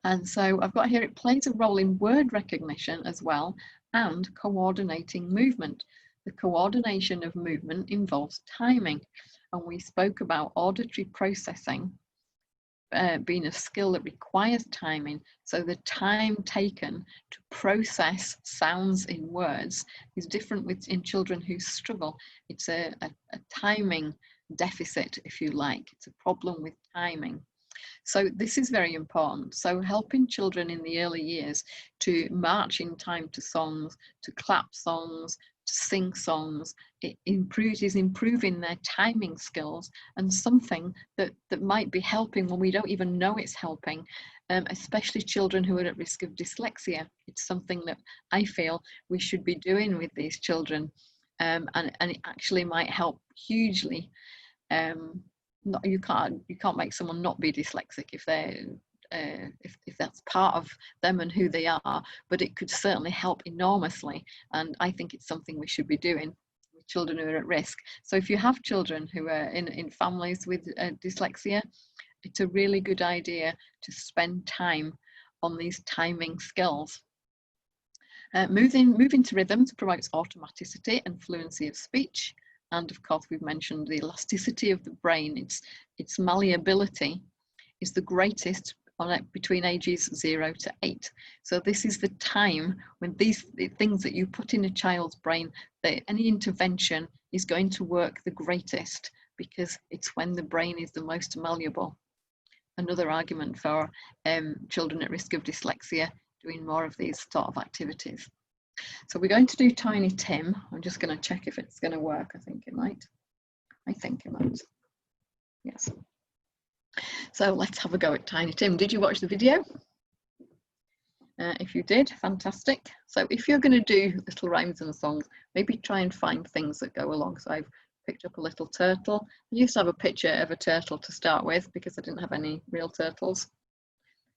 And so I've got here, it plays a role in word recognition as well, and coordinating movement. The coordination of movement involves timing, and we spoke about auditory processing being a skill that requires timing. So the time taken to process sounds in words is different in children who struggle. It's a timing deficit, if you like. It's a problem with timing. So this is very important. So helping children in the early years to march in time to songs, to clap songs, to sing songs, is improving their timing skills, and something that might be helping when we don't even know it's helping, especially children who are at risk of dyslexia. It's something that I feel we should be doing with these children, and it actually might help hugely. You can't make someone not be dyslexic if they're if that's part of them and who they are, but it could certainly help enormously, and I think it's something we should be doing with children who are at risk. So if you have children who are in families with dyslexia, it's a really good idea to spend time on these timing skills. Moving to rhythms promotes automaticity and fluency of speech, and of course we've mentioned the elasticity of the brain. Its malleability is the greatest between ages 0 to 8. So this is the time when these things that you put in a child's brain, that any intervention is going to work the greatest, because it's when the brain is the most malleable. Another argument for children at risk of dyslexia doing more of these sort of activities. So we're going to do Tiny Tim. I'm just going to check if it's going to work. I think it might. Yes. So let's have a go at Tiny Tim. Did you watch the video? If you did, fantastic. So if you're going to do little rhymes and songs, maybe try and find things that go along. So I've picked up a little turtle. I used to have a picture of a turtle to start with because I didn't have any real turtles.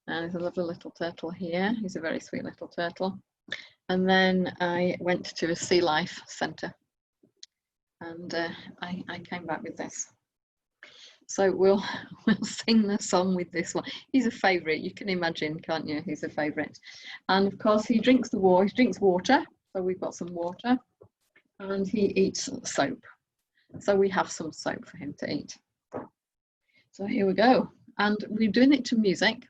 And there's a lovely little turtle here. He's a very sweet little turtle. And then I went to a sea life centre, and I came back with this. So we'll sing the song with this one. He's a favourite, you can imagine, can't you? He's a favourite. And of course he drinks water. So we've got some water, and he eats soap. So we have some soap for him to eat. So here we go. And we're doing it to music.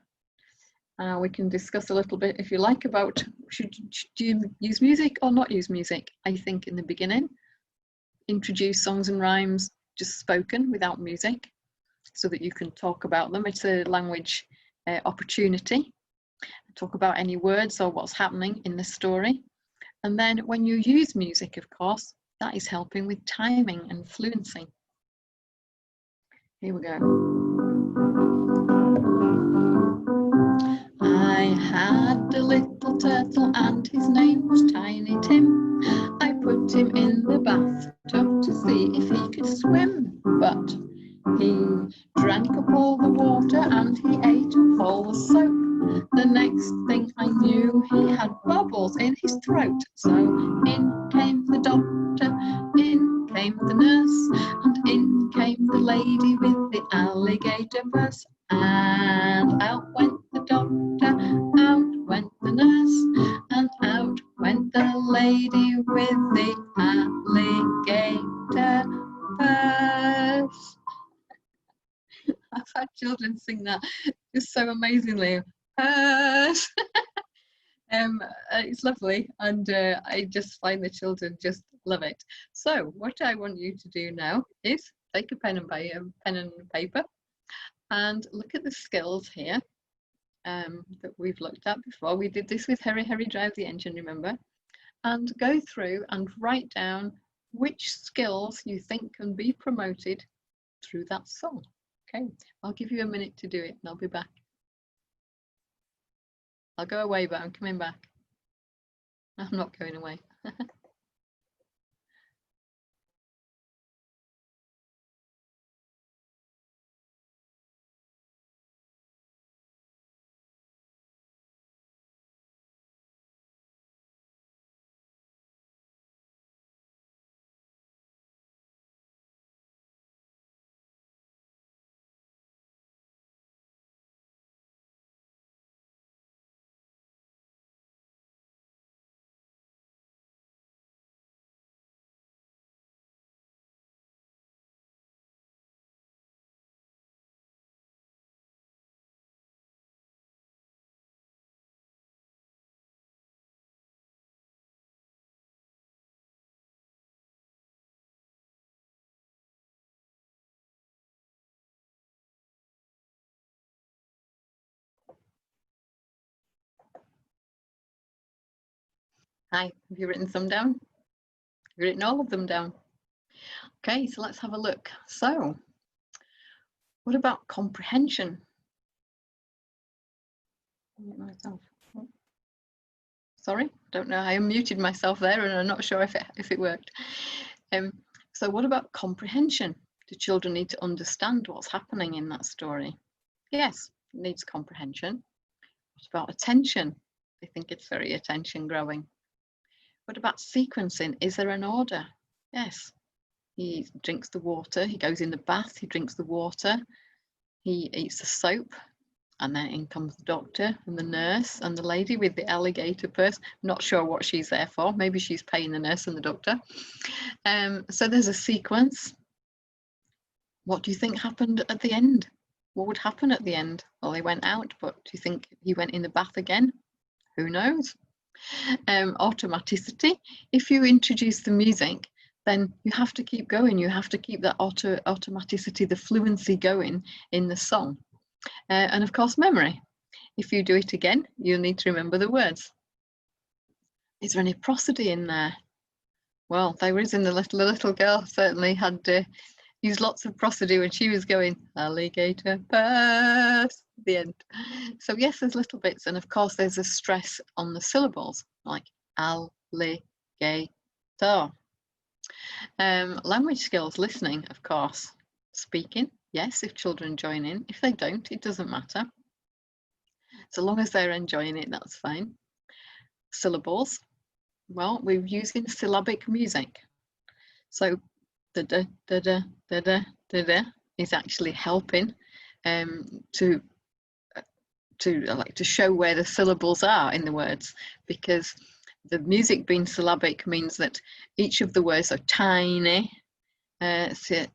We can discuss a little bit, if you like, about should you use music or not use music. I think in the beginning, introduce songs and rhymes just spoken without music, so that you can talk about them. It's a language opportunity. Talk about any words or what's happening in the story. And then when you use music, of course, that is helping with timing and fluency. Here we go. I had a little turtle and his name was Tiny Tim. I put him in the bathtub to see if he could swim. all the water and he ate all the soap. The next thing I knew, he had bubbles in his throat. So in came the doctor, in came the nurse, and in came the lady with the alligator purse. And out went the doctor, out went the nurse, and out went the lady with the alligator purse. I've had children sing that just so amazingly. Purse. It's lovely, and I just find the children just love it. So what I want you to do now is take a pen and paper and look at the skills here that we've looked at before. We did this with Hurry Hurry Drive the Engine, remember? And go through and write down which skills you think can be promoted through that song. Okay, I'll give you a minute to do it and I'll be back. I'll go away, but I'm coming back. I'm not going away. Hi, have you written some down? Have you written all of them down? Okay, so let's have a look. So, what about comprehension? Sorry, don't know. I unmuted myself there and I'm not sure if it worked. So what about comprehension? Do children need to understand what's happening in that story? Yes, it needs comprehension. What about attention? They think it's very attention growing. What about sequencing? Is there an order? Yes. He drinks the water, he goes in the bath, he drinks the water, he eats the soap, and then in comes the doctor and the nurse and the lady with the alligator purse. Not sure what she's there for. Maybe she's paying the nurse and the doctor. So there's a sequence. What do you think happened at the end? What would happen at the end? Well, they went out, but do you think he went in the bath again? Who knows? Automaticity. If you introduce the music, then you have to keep going. You have to keep that automaticity, the fluency going in the song. And of course, memory. If you do it again, you'll need to remember the words. Is there any prosody in there? Well, there is in the little girl certainly had used lots of prosody when she was going alligator purse at the end. So yes, there's little bits, and of course there's a stress on the syllables like alligator. Language skills, listening, of course. Speaking, yes, if children join in. If they don't, it doesn't matter. So long as they're enjoying it, that's fine. Syllables, well, we're using syllabic music. So da da da da da da da da is actually helping to show where the syllables are in the words, because the music being syllabic means that each of the words are tiny. So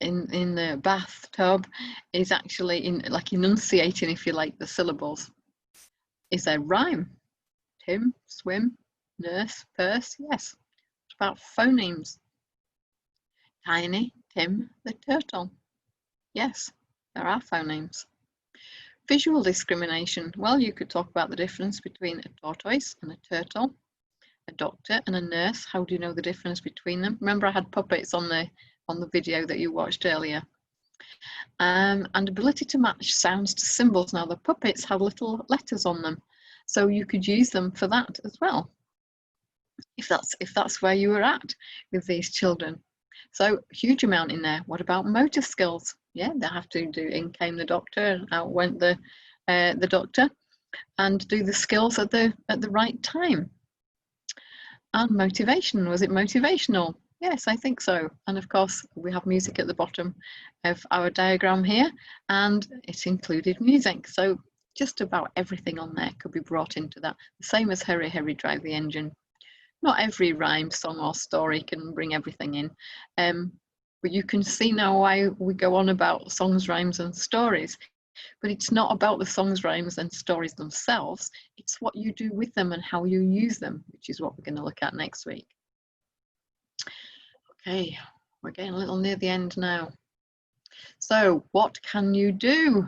in the bathtub is actually enunciating, if you like, the syllables. Is there rhyme? Tim, swim, nurse, purse. Yes. What about phonemes? Tiny, Tim, the turtle. Yes, there are phonemes. Visual discrimination. Well, you could talk about the difference between a tortoise and a turtle, a doctor and a nurse. How do you know the difference between them? Remember, I had puppets on the video that you watched earlier. And ability to match sounds to symbols. Now, the puppets have little letters on them, so you could use them for that as well, if that's where you were at with these children. So huge amount in there. What about motor skills? yeah, they have to do in came the doctor and out went the doctor, and do the skills at the right time. And motivation, was it motivational? Yes, I think so. And of course, we have music at the bottom of our diagram here, and it included music. So just about everything on there could be brought into that. The same as Hurry, Hurry, Drive the Engine. Not every rhyme, song or story can bring everything in. But you can see now why we go on about songs, rhymes and stories. But it's not about the songs, rhymes and stories themselves. It's what you do with them and how you use them, which is what we're going to look at next week. Okay, we're getting a little near the end now. So what can you do?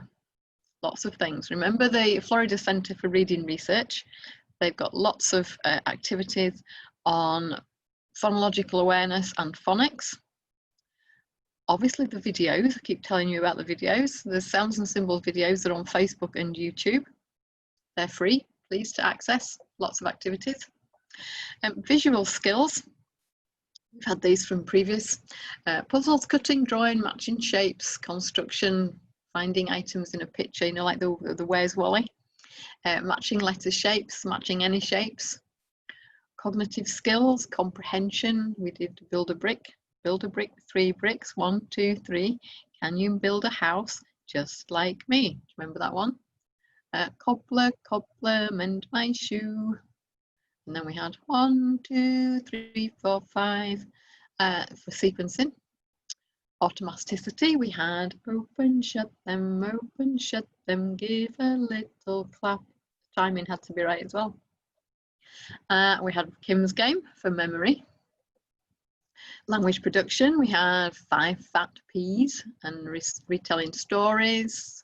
Lots of things. Remember the Florida Center for Reading Research? They've got lots of activities on phonological awareness and phonics. Obviously the videos, I keep telling you about the videos. The sounds and symbols videos are on Facebook and YouTube. They're free, please to access, lots of activities. Visual skills, we've had these from previous. Puzzles, cutting, drawing, matching shapes, construction, finding items in a picture, you know, like the Where's Wally? Matching letter shapes, matching any shapes. Cognitive skills, comprehension, we did build a brick, 3 bricks, 1, 2, 3. Can you build a house just like me? Remember that one? Cobbler, cobbler, mend my shoe. And then we had 1, 2, 3, 4, 5 for sequencing. Automaticity, we had open, shut them, give a little clap. Timing had to be right as well. We had Kim's game for memory. Language production, we had 5 fat peas and retelling stories.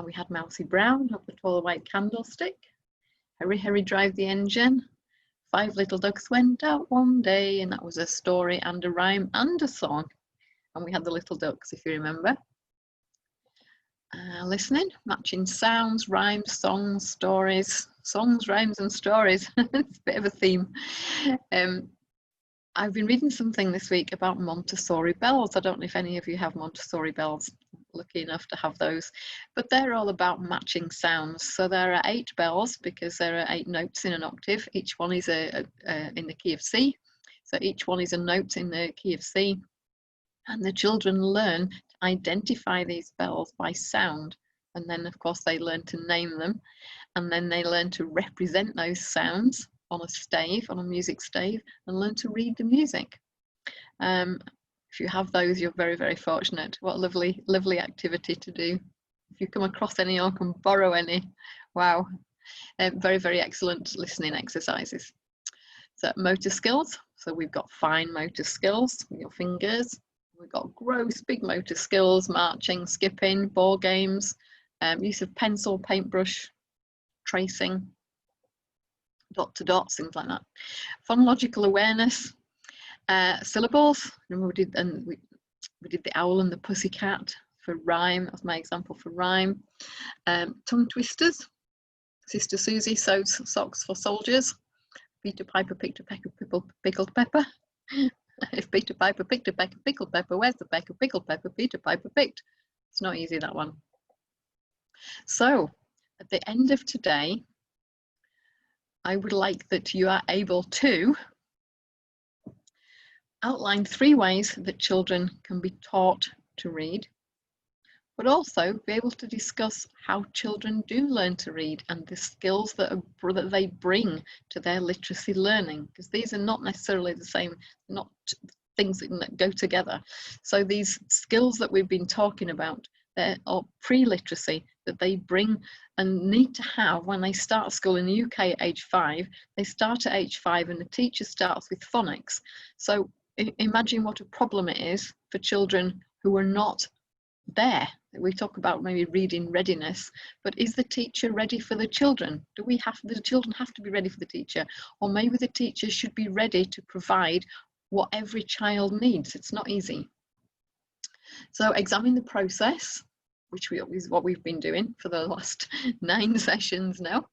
We had Mousy Brown, up the tall white candlestick. Hurry, hurry, drive the engine. 5 little ducks went out one day, and that was a story and a rhyme and a song. And we had the little ducks, if you remember. Listening, matching sounds, rhymes, songs, stories. Songs, rhymes and stories. It's a bit of a theme. I've been reading something this week about Montessori bells. I don't know if any of you have Montessori bells. Lucky enough to have those, but they're all about matching sounds. So there are 8 bells because there are 8 notes in an octave. Each one is in the key of C. So each one is a note in the key of C. And the children learn to identify these bells by sound. And then of course they learn to name them. And then they learn to represent those sounds on a stave, on a music stave, and learn to read the music. If you have those, you're very, very fortunate. What a lovely, lovely activity to do. If you come across any or can borrow any, wow. Very, very excellent listening exercises. So motor skills. So we've got fine motor skills with your fingers. We've got gross, big motor skills, marching, skipping, ball games, use of pencil, paintbrush, tracing, dot to dots, things like that. Phonological awareness, syllables. Remember we did the owl and the pussycat for rhyme. That's my example for rhyme. Tongue twisters. Sister Susie sews socks for soldiers. Peter Piper picked a peck of pickled pepper. If Peter Piper picked a peck of pickled pepper, where's the peck of pickled pepper Peter Piper picked? It's not easy, that one. So at the end of today, I would like that you are able to outline 3 ways that children can be taught to read, but also be able to discuss how children do learn to read and the skills that they bring to their literacy learning, because these are not necessarily the same, not things that go together. So these skills that we've been talking about, they're pre-literacy that they bring and need to have when they start school. In the UK at age 5, they start at age 5 and the teacher starts with phonics. So imagine what a problem it is for children who are not there. We talk about maybe reading readiness, but is the teacher ready for the children? Do the children have to be ready for the teacher? Or maybe the teacher should be ready to provide what every child needs. It's not easy. So examine the process, which is what we've been doing for the last 9 sessions now.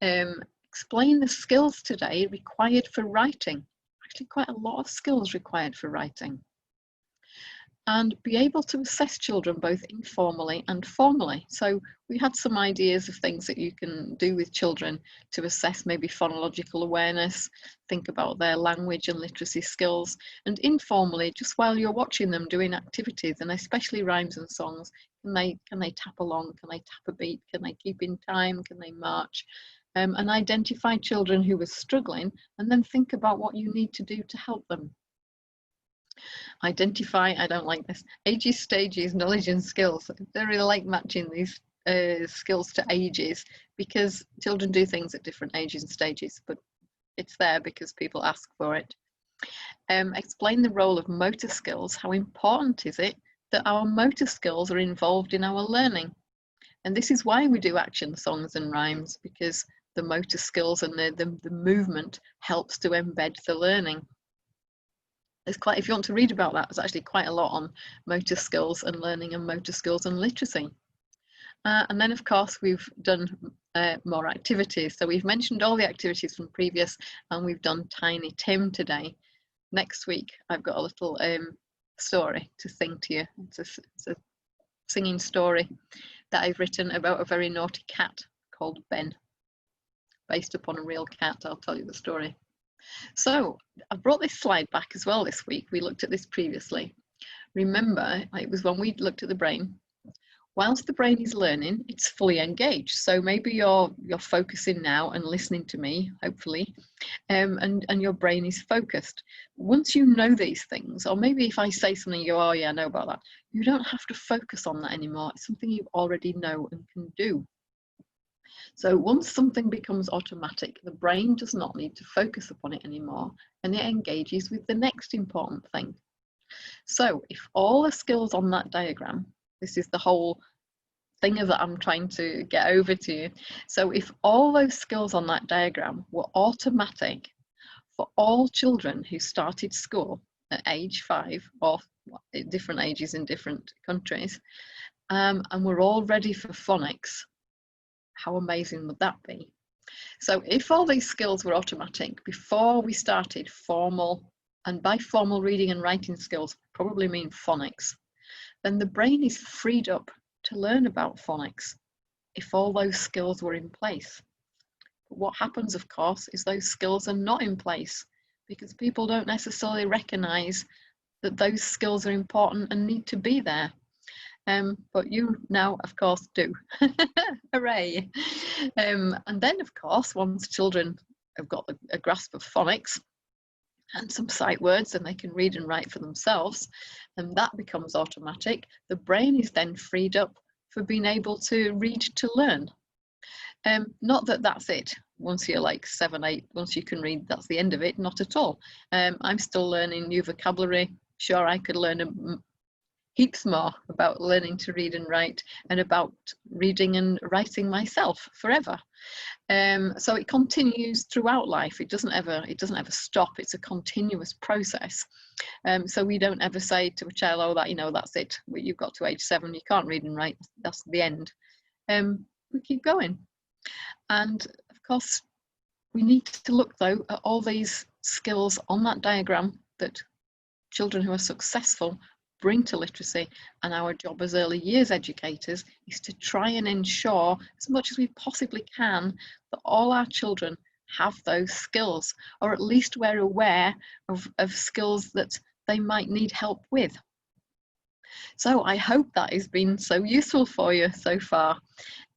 Explain the skills today required for writing. Actually quite a lot of skills required for writing. and be able to assess children both informally and formally. So we had some ideas of things that you can do with children to assess maybe phonological awareness, think about their language and literacy skills, and informally, just while you're watching them doing activities, and especially rhymes and songs, can they tap along, can they tap a beat, can they keep in time, can they march, and identify children who are struggling, and then think about what you need to do to help them. Identify, I don't like this, ages, stages, knowledge and skills. I really like matching these skills to ages, because children do things at different ages and stages, but it's there because people ask for it. Explain the role of motor skills. How important is it that our motor skills are involved in our learning? And this is why we do action songs and rhymes, because the motor skills and the movement helps to embed the learning. There's quite, if you want to read about that, there's actually quite a lot on motor skills and learning and motor skills and literacy. And then of course we've done more activities. So we've mentioned all the activities from previous, and we've done Tiny Tim today. Next week I've got a little story to sing to you. It's a singing story that I've written about a very naughty cat called Ben, based upon a real cat. I'll tell you the story. So I brought this slide back as well this week. We looked at this previously. Remember, it was when we looked at the brain. Whilst the brain is learning, it's fully engaged. So maybe you're focusing now and listening to me, hopefully, and your brain is focused. Once you know these things, or maybe if I say something, you go, oh yeah, I know about that. You don't have to focus on that anymore. It's something you already know and can do. So once something becomes automatic, the brain does not need to focus upon it anymore, and it engages with the next important thing. So if all the skills on that diagram, this is the whole thing that I'm trying to get over to you. So if all those skills on that diagram were automatic for all children who started school at age 5, or at different ages in different countries, and were all ready for phonics, how amazing would that be? So if all these skills were automatic before we started formal, and by formal reading and writing skills probably mean phonics, then the brain is freed up to learn about phonics if all those skills were in place. But what happens, of course, is those skills are not in place because people don't necessarily recognize that those skills are important and need to be there. But you now, of course, do. Hooray! And then, of course, once children have got a grasp of phonics and some sight words, and they can read and write for themselves, and that becomes automatic, the brain is then freed up for being able to read to learn. Not that that's it. Once you're like 7, 8, once you can read, that's the end of it. Not at all. I'm still learning new vocabulary. Sure, I could learn heaps more about learning to read and write, and about reading and writing myself forever. So it continues throughout life. It doesn't ever stop. It's a continuous process. So we don't ever say to a child, oh, that, you know, that's it. You've got to age 7, you can't read and write. That's the end. We keep going. And of course, we need to look though at all these skills on that diagram that children who are successful bring to literacy, and our job as early years educators is to try and ensure as much as we possibly can that all our children have those skills, or at least we're aware of skills that they might need help with. So I hope that has been so useful for you so far.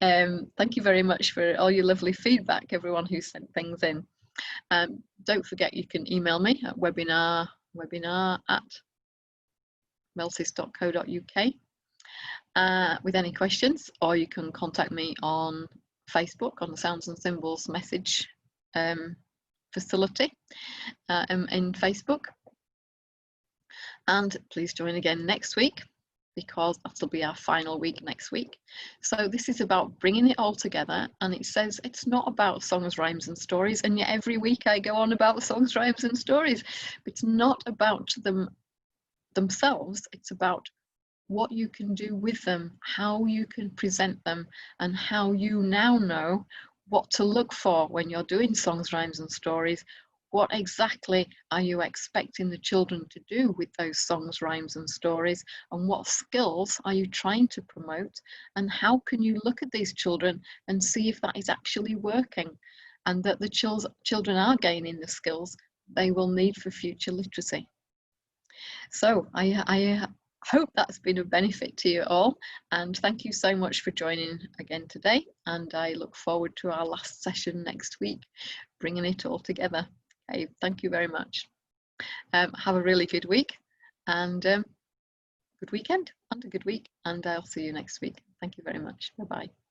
Thank you very much for all your lovely feedback, everyone who sent things in. Don't forget, you can email me at webinar@melsis.co.uk with any questions, or you can contact me on Facebook on the Sounds and Symbols message facility in Facebook. And please join again next week, because that'll be our final week next week. So this is about bringing it all together, and it says it's not about songs, rhymes and stories, and yet every week I go on about songs, rhymes and stories. It's not about them themselves, it's about what you can do with them, how you can present them, and how you now know what to look for when you're doing songs, rhymes and stories, What exactly are you expecting the children to do with those songs, rhymes and stories? And what skills are you trying to promote? And how can you look at these children and see if that is actually working and that the children are gaining the skills they will need for future literacy? So I hope that's been of benefit to you all, and thank you so much for joining again today, and I look forward to our last session next week, bringing it all together. Okay, thank you very much. Have a really good week and good weekend and a good week, and I'll see you next week. Thank you very much. Bye-bye.